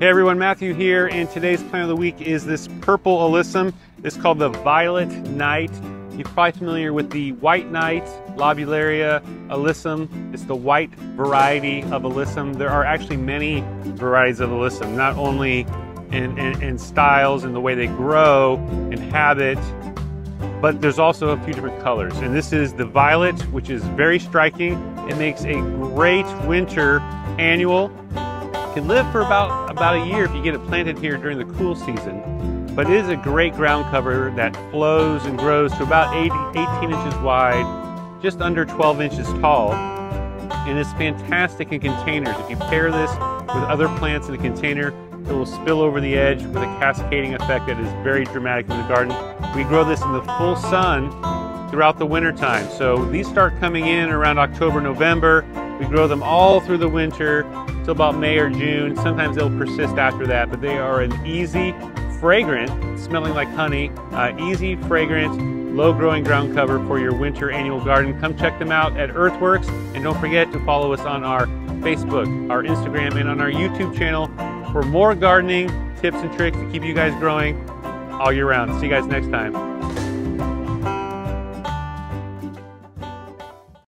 Hey everyone, Matthew here, and today's plant of the week is this purple alyssum. It's called the Violet Knight. You're probably familiar with the White Knight, Lobularia alyssum. It's the white variety of alyssum. There are actually many varieties of alyssum, not only in styles and the way they grow and habit, but there's also a few different colors. And this is the violet, which is very striking. It makes a great winter annual. Can live for about a year if you get it planted here during the cool season. But it is a great ground cover that flows and grows to about 18 inches wide, just under 12 inches tall. And it's fantastic in containers. If you pair this with other plants in a container, it will spill over the edge with a cascading effect that is very dramatic in the garden. We grow this in the full sun throughout the winter time. So these start coming in around October, November. We grow them all through the winter till about May or June. Sometimes they'll persist after that, but they are an easy, fragrant, smelling like honey, easy, fragrant, low-growing ground cover for your winter annual garden. Come check them out at Earthworks, and don't forget to follow us on our Facebook, our Instagram, and on our YouTube channel for more gardening tips and tricks to keep you guys growing all year round. See you guys next time.